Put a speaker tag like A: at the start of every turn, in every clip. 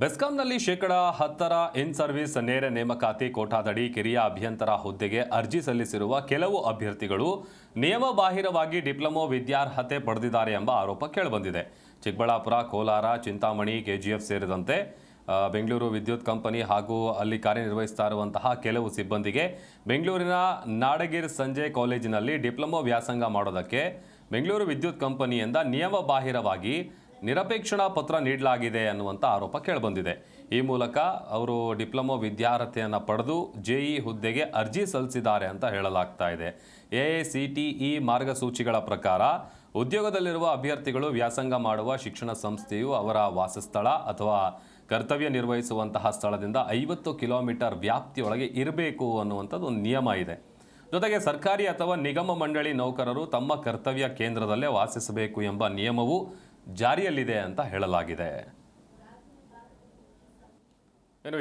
A: ಬೆಸ್ಕಾಂನಲ್ಲಿ ಶೇಕಡ 10 ಇನ್ ಸರ್ವಿಸ್ ನೇರ ನೇಮಕಾತಿ ಕೋಟಾದಡಿ ಕಿರಿಯ ಅಭಿಯಂತರ ಹುದ್ದೆಗೆ ಅರ್ಜಿ ಸಲ್ಲಿಸಿರುವ ಕೆಲವು ಅಭ್ಯರ್ಥಿಗಳು ನಿಯಮಬಾಹಿರವಾಗಿ ಡಿಪ್ಲೊಮೊ ವಿದ್ಯಾರ್ಹತೆ ಪಡೆದಿದ್ದಾರೆ ಎಂಬ ಆರೋಪ ಕೇಳಿಬಂದಿದೆ. ಚಿಕ್ಕಬಳ್ಳಾಪುರ, ಕೋಲಾರ, ಚಿಂತಾಮಣಿ, ಕೆಜಿಎಫ್ ಸೇರಿದಂತೆ ಬೆಂಗಳೂರು ವಿದ್ಯುತ್ ಕಂಪನಿ ಹಾಗೂ ಅಲ್ಲಿ ಕಾರ್ಯನಿರ್ವಹಿಸ್ತಾ ಇರುವಂತಹ ಕೆಲವು ಸಿಬ್ಬಂದಿಗೆ ಬೆಂಗಳೂರಿನ ನಾಡಗಿರ್ ಸಂಜೆ ಕಾಲೇಜಿನಲ್ಲಿ ಡಿಪ್ಲೊಮೊ ವ್ಯಾಸಂಗ ಮಾಡೋದಕ್ಕೆ ಬೆಂಗಳೂರು ವಿದ್ಯುತ್ ಕಂಪನಿಯಿಂದ ನಿಯಮಬಾಹಿರವಾಗಿ ನಿರಪೇಕ್ಷಣಾ ಪತ್ರ ನೀಡಲಾಗಿದೆ ಅನ್ನುವಂಥ ಆರೋಪ ಕೇಳಿಬಂದಿದೆ. ಈ ಮೂಲಕ ಅವರು ಡಿಪ್ಲೊಮೊ ವಿದ್ಯಾರ್ಹತೆಯನ್ನು ಪಡೆದು ಜೆಇ ಹುದ್ದೆಗೆ ಅರ್ಜಿ ಸಲ್ಲಿಸಿದ್ದಾರೆ ಅಂತ ಹೇಳಲಾಗ್ತಾ ಇದೆ. ಎಐಸಿಟಿಇ ಮಾರ್ಗಸೂಚಿಗಳ ಪ್ರಕಾರ ಉದ್ಯೋಗದಲ್ಲಿರುವ ಅಭ್ಯರ್ಥಿಗಳು ವ್ಯಾಸಂಗ ಮಾಡುವ ಶಿಕ್ಷಣ ಸಂಸ್ಥೆಯು ಅವರ ವಾಸಸ್ಥಳ ಅಥವಾ ಕರ್ತವ್ಯ ನಿರ್ವಹಿಸುವಂತಹ ಸ್ಥಳದಿಂದ 50 ಕಿಲೋಮೀಟರ್ ವ್ಯಾಪ್ತಿಯೊಳಗೆ ಇರಬೇಕು ಅನ್ನುವಂಥದ್ದು ಒಂದು ನಿಯಮ ಇದೆ. ಜೊತೆಗೆ ಸರ್ಕಾರಿ ಅಥವಾ ನಿಗಮ ಮಂಡಳಿ ನೌಕರರು ತಮ್ಮ ಕರ್ತವ್ಯ ಕೇಂದ್ರದಲ್ಲೇ ವಾಸಿಸಬೇಕು ಎಂಬ ನಿಯಮವು ಜಾರಿಯಲ್ಲಿದೆ ಅಂತ ಹೇಳಲಾಗಿದೆ.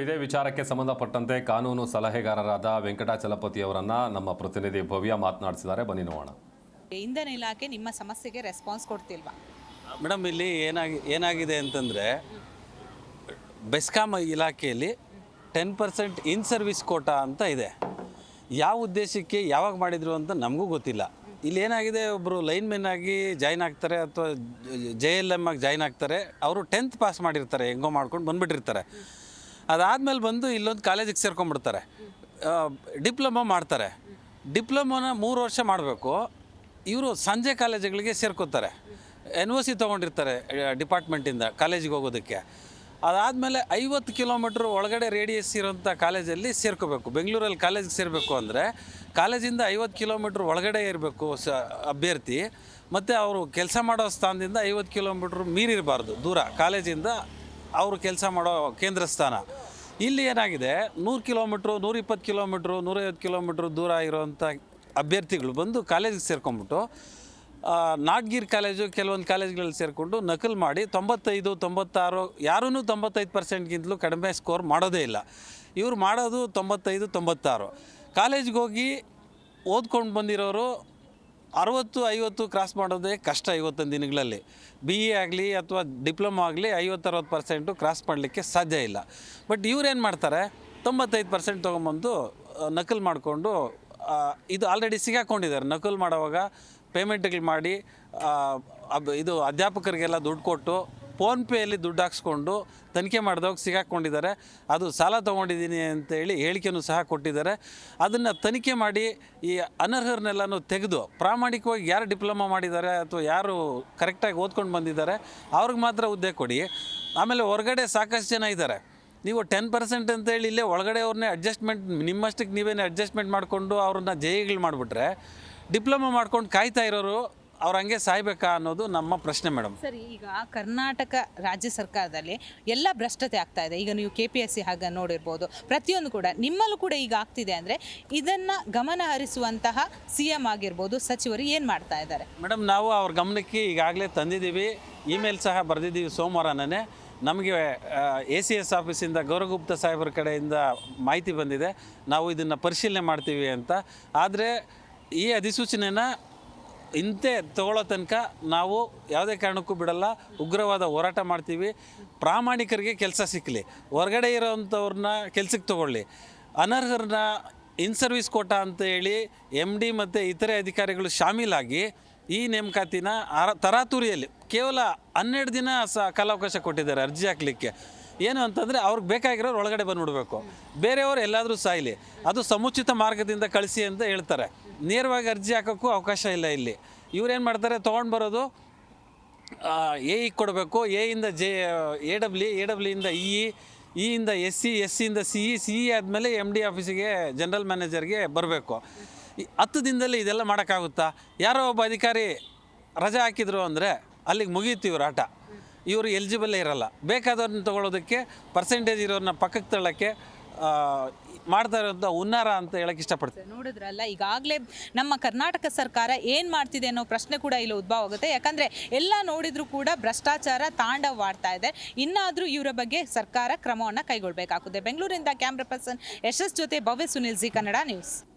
A: ಇದೇ ವಿಚಾರಕ್ಕೆ ಸಂಬಂಧಪಟ್ಟಂತೆ ಕಾನೂನು ಸಲಹೆಗಾರರಾದ ವೆಂಕಟಾಚಲಪತಿ ಅವರನ್ನ ನಮ್ಮ ಪ್ರತಿನಿಧಿ ಭವ್ಯ ಮಾತನಾಡಿಸಿದ್ದಾರೆ. ಬನ್ನಿ ನೋಡೋಣ.
B: ಇಂಧನ ಇಲಾಖೆ ನಿಮ್ಮ ಸಮಸ್ಯೆಗೆ ರೆಸ್ಪಾನ್ಸ್ ಕೊಡ್ತಿಲ್ವಾ?
C: ಮೇಡಮ್, ಇಲ್ಲಿ ಏನಾಗಿದೆ ಅಂತಂದರೆ ಬೆಸ್ಕಾಂ ಇಲಾಖೆಯಲ್ಲಿ 10% ಇನ್ ಸರ್ವಿಸ್ ಕೋಟಾ ಅಂತ ಇದೆ. ಯಾವ ಉದ್ದೇಶಕ್ಕೆ ಯಾವಾಗ ಮಾಡಿದರು ಅಂತ ನಮಗೂ ಗೊತ್ತಿಲ್ಲ. ಇಲ್ಲಿ ಏನಾಗಿದೆ, ಒಬ್ಬರು ಲೈನ್ಮೆನ್ ಆಗಿ ಜಾಯ್ನ್ ಆಗ್ತಾರೆ ಅಥವಾ JLM ಆಗಿ ಜಾಯ್ನ್ ಆಗ್ತಾರೆ. ಅವರು 10th ಪಾಸ್ ಮಾಡಿರ್ತಾರೆ, ಹೆಂಗೋ ಮಾಡ್ಕೊಂಡು ಬಂದುಬಿಟ್ಟಿರ್ತಾರೆ. ಅದಾದಮೇಲೆ ಬಂದು ಇಲ್ಲೊಂದು ಕಾಲೇಜಿಗೆ ಸೇರ್ಕೊಂಡ್ಬಿಡ್ತಾರೆ, ಡಿಪ್ಲೊಮೊ ಮಾಡ್ತಾರೆ. ಡಿಪ್ಲೊಮೊನ 3 ವರ್ಷ ಮಾಡಬೇಕು. ಇವರು ಸಂಜೆ ಕಾಲೇಜುಗಳಿಗೆ ಸೇರ್ಕೋತಾರೆ, NOC ತೊಗೊಂಡಿರ್ತಾರೆ ಡಿಪಾರ್ಟ್ಮೆಂಟಿಂದ ಕಾಲೇಜಿಗೆ ಹೋಗೋದಕ್ಕೆ. ಅದಾದಮೇಲೆ 50 ಕಿಲೋಮೀಟ್ರ್ ಒಳಗಡೆ ರೇಡಿಯಸ್ ಇರೋಂಥ ಕಾಲೇಜಲ್ಲಿ ಸೇರ್ಕೋಬೇಕು. ಬೆಂಗಳೂರಲ್ಲಿ ಕಾಲೇಜಿಗೆ ಸೇರಬೇಕು ಅಂದರೆ ಕಾಲೇಜಿಂದ 50 ಕಿಲೋಮೀಟ್ರ್ ಒಳಗಡೆ ಇರಬೇಕು ಅಭ್ಯರ್ಥಿ. ಮತ್ತು ಅವರು ಕೆಲಸ ಮಾಡೋ ಸ್ಥಾನದಿಂದ 50 ಕಿಲೋಮೀಟ್ರ್ ಮೀರಿರಬಾರ್ದು ದೂರ ಕಾಲೇಜಿಂದ ಅವರು ಕೆಲಸ ಮಾಡೋ ಕೇಂದ್ರ ಸ್ಥಾನ. ಇಲ್ಲಿ ಏನಾಗಿದೆ, 100 ಕಿಲೋಮೀಟ್ರು, 120 ಕಿಲೋಮೀಟ್ರು, 150 ಕಿಲೋಮೀಟ್ರ್ ದೂರ ಇರೋವಂಥ ಅಭ್ಯರ್ಥಿಗಳು ಬಂದು ಕಾಲೇಜಿಗೆ ಸೇರ್ಕೊಂಡ್ಬಿಟ್ಟು ನಾಡ್ಗಿರ್ ಕಾಲೇಜು ಕೆಲವೊಂದು ಕಾಲೇಜ್ಗಳಲ್ಲಿ ಸೇರಿಕೊಂಡು ನಕಲು ಮಾಡಿ 95, 96 ಯಾರೂ 95%ಗಿಂತಲೂ ಕಡಿಮೆ ಸ್ಕೋರ್ ಮಾಡೋದೇ ಇಲ್ಲ. ಇವರು ಮಾಡೋದು 95, 96. ಕಾಲೇಜ್ಗೆ ಹೋಗಿ ಓದ್ಕೊಂಡು ಬಂದಿರೋರು 60, 50 ಕ್ರಾಸ್ ಮಾಡೋದೇ ಕಷ್ಟ ಇವತ್ತಿನ ದಿನಗಳಲ್ಲಿ. BE ಆಗಲಿ ಅಥವಾ ಡಿಪ್ಲೊಮೊ ಆಗಲಿ 50-60% ಕ್ರಾಸ್ ಮಾಡಲಿಕ್ಕೆ ಸಾಧ್ಯ ಇಲ್ಲ. ಬಟ್ ಇವ್ರೇನು ಮಾಡ್ತಾರೆ, 95% ತೊಗೊಂಬಂದು ನಕಲು ಮಾಡಿಕೊಂಡು ಇದು ಆಲ್ರೆಡಿ ಸಿಗಾಕೊಂಡಿದ್ದಾರೆ. ನಕಲು ಮಾಡೋವಾಗ ಪೇಮೆಂಟ್ಗಳು ಮಾಡಿ ಇದು ಅಧ್ಯಾಪಕರಿಗೆಲ್ಲ ದುಡ್ಡು ಕೊಟ್ಟು ಫೋನ್ಪೇಯಲ್ಲಿ ದುಡ್ಡು ಹಾಕ್ಸ್ಕೊಂಡು ತನಿಖೆ ಮಾಡಿದವಾಗ ಸಿಗಾಕೊಂಡಿದ್ದಾರೆ. ಅದು ಸಾಲ ತೊಗೊಂಡಿದ್ದೀನಿ ಅಂತೇಳಿ ಹೇಳಿಕೆನೂ ಸಹ ಕೊಟ್ಟಿದ್ದಾರೆ. ಅದನ್ನು ತನಿಖೆ ಮಾಡಿ ಈ ಅನರ್ಹರನ್ನೆಲ್ಲನೂ ತೆಗೆದು ಪ್ರಾಮಾಣಿಕವಾಗಿ ಯಾರು ಡಿಪ್ಲೊಮಾ ಮಾಡಿದ್ದಾರೆ ಅಥವಾ ಯಾರು ಕರೆಕ್ಟಾಗಿ ಓದ್ಕೊಂಡು ಬಂದಿದ್ದಾರೆ ಅವ್ರಿಗೆ ಮಾತ್ರ ಹುದ್ದೆ ಕೊಡಿ. ಆಮೇಲೆ ಹೊರಗಡೆ ಸಾಕಷ್ಟು ಜನ ಇದ್ದಾರೆ. ನೀವು 10% ಅಂತೇಳಿ ಇಲ್ಲೇ ಒಳಗಡೆ ಅವ್ರನ್ನೇ ಅಡ್ಜಸ್ಟ್ಮೆಂಟ್, ನಿಮ್ಮಷ್ಟಕ್ಕೆ ನೀವೇನೇ ಅಡ್ಜಸ್ಟ್ಮೆಂಟ್ ಮಾಡಿಕೊಂಡು ಅವ್ರನ್ನ ಜೆಇಗಳು ಮಾಡಿಬಿಟ್ರೆ ಡಿಪ್ಲೊಮಾ ಮಾಡ್ಕೊಂಡು ಕಾಯ್ತಾ ಇರೋರು ಅವ್ರು ಹಂಗೆ ಸಾಯ್ಬೇಕಾ ಅನ್ನೋದು ನಮ್ಮ ಪ್ರಶ್ನೆ ಮೇಡಮ್.
B: ಸರಿ, ಈಗ ಕರ್ನಾಟಕ ರಾಜ್ಯ ಸರ್ಕಾರದಲ್ಲಿ ಎಲ್ಲ ಭ್ರಷ್ಟತೆ ಆಗ್ತಾ ಇದೆ. ಈಗ ನೀವು KPSC ಹಾಗೆ ನೋಡಿರ್ಬೋದು, ಪ್ರತಿಯೊಂದು ಕೂಡ ನಿಮ್ಮಲ್ಲೂ ಕೂಡ ಈಗ ಆಗ್ತಿದೆ. ಅಂದರೆ ಇದನ್ನು ಗಮನ ಹರಿಸುವಂತಹ CM ಆಗಿರ್ಬೋದು, ಸಚಿವರು ಏನು ಮಾಡ್ತಾ ಇದ್ದಾರೆ
C: ಮೇಡಮ್? ನಾವು ಅವ್ರ ಗಮನಕ್ಕೆ ಈಗಾಗಲೇ ತಂದಿದ್ದೀವಿ, ಇಮೇಲ್ ಸಹ ಬರೆದಿದ್ದೀವಿ. ಸೋಮವಾರನೇ ನಮಗೆ ACS ಆಫೀಸಿಂದ ಗೌರಗುಪ್ತ ಸಾಹೇಬ್ರ ಕಡೆಯಿಂದ ಮಾಹಿತಿ ಬಂದಿದೆ, ನಾವು ಇದನ್ನು ಪರಿಶೀಲನೆ ಮಾಡ್ತೀವಿ ಅಂತ. ಆದರೆ ಈ ಅಧಿಸೂಚನೆನ ಇಂತೆ ತಗೊಳ್ಳೋ ತನಕ ನಾವು ಯಾವುದೇ ಕಾರಣಕ್ಕೂ ಬಿಡಲ್ಲ, ಉಗ್ರವಾದ ಹೋರಾಟ ಮಾಡ್ತೀವಿ. ಪ್ರಾಮಾಣಿಕರಿಗೆ ಕೆಲಸ ಸಿಕ್ಕಲಿ, ಹೊರಗಡೆ ಇರೋವಂಥವ್ರನ್ನ ಕೆಲಸಕ್ಕೆ ತೊಗೊಳ್ಳಿ. ಅನರ್ಹರನ್ನ ಇನ್ ಸರ್ವಿಸ್ ಕೋಟಾ ಅಂತ ಹೇಳಿ MD ಮತ್ತು ಇತರೆ ಅಧಿಕಾರಿಗಳು ಶಾಮೀಲಾಗಿ ಈ ನೇಮಕಾತಿನ ತರಾತುರಿಯಲ್ಲಿ ಕೇವಲ 12 ದಿನ ಕಾಲಾವಕಾಶ ಕೊಟ್ಟಿದ್ದಾರೆ ಅರ್ಜಿ ಹಾಕಲಿಕ್ಕೆ. ಏನು ಅಂತಂದರೆ ಅವ್ರಿಗೆ ಬೇಕಾಗಿರೋರು ಒಳಗಡೆ ಬಂದುಬಿಡಬೇಕು, ಬೇರೆಯವರು ಎಲ್ಲಾದರೂ ಸಾಯಲಿ, ಅದು ಸಮುಚಿತ ಮಾರ್ಗದಿಂದ ಕಳಿಸಿ ಅಂತ ಹೇಳ್ತಾರೆ. ನೇರವಾಗಿ ಅರ್ಜಿ ಹಾಕೋಕ್ಕೂ ಅವಕಾಶ ಇಲ್ಲ ಇಲ್ಲಿ. ಇವ್ರೇನು ಮಾಡ್ತಾರೆ, ತೊಗೊಂಡು ಬರೋದು ಎ ಕೊಡಬೇಕು, ಎಯಿಂದ AW ಇಂದ ಇಯಿಂದ SC, SC ಇಂದ CE ಆದಮೇಲೆ MD ಆಫೀಸಿಗೆ ಜನರಲ್ ಮ್ಯಾನೇಜರ್ಗೆ ಬರಬೇಕು. 10 ದಿನದಲ್ಲಿ ಇದೆಲ್ಲ ಮಾಡೋಕ್ಕಾಗುತ್ತಾ? ಯಾರೋ ಒಬ್ಬ ಅಧಿಕಾರಿ ರಜೆ ಹಾಕಿದ್ರು ಅಂದರೆ ಅಲ್ಲಿಗೆ ಮುಗೀತು ಇವ್ರ ಆಟ. ಇವರು ಎಲಿಜಿಬಲ್ಲೇ ಇರೋಲ್ಲ. ಬೇಕಾದವ್ರನ್ನ ತೊಗೊಳೋದಕ್ಕೆ, ಪರ್ಸೆಂಟೇಜ್ ಇರೋರನ್ನ ಪಕ್ಕಕ್ಕೆ ತಳ್ಳೋಕ್ಕೆ ಮಾಡ್ತಾ ಇರೋಂಥ ಹುನ್ನಾರ ಅಂತ ಹೇಳಕ್ಕೆ ಇಷ್ಟಪಡ್ತೀನಿ.
B: ನೋಡಿದ್ರಲ್ಲ, ಈಗಾಗಲೇ ನಮ್ಮ ಕರ್ನಾಟಕ ಸರ್ಕಾರ ಏನು ಮಾಡ್ತಿದೆ ಅನ್ನೋ ಪ್ರಶ್ನೆ ಕೂಡ ಇಲ್ಲಿ ಉದ್ಭವ ಆಗುತ್ತೆ. ಯಾಕಂದರೆ ಎಲ್ಲ ನೋಡಿದರೂ ಕೂಡ ಭ್ರಷ್ಟಾಚಾರ ತಾಂಡವವಾಡ್ತಾ ಇದೆ. ಇನ್ನಾದರೂ ಇವರ ಬಗ್ಗೆ ಸರ್ಕಾರ ಕ್ರಮವನ್ನು ಕೈಗೊಳ್ಳಬೇಕಾಗುತ್ತೆ. ಬೆಂಗಳೂರಿಂದ ಕ್ಯಾಮ್ರಾ ಪರ್ಸನ್ SS ಜೊತೆ ಭವ್ಯ, ಸುನಿಲ್, ಜಿ ಕನ್ನಡ ನ್ಯೂಸ್.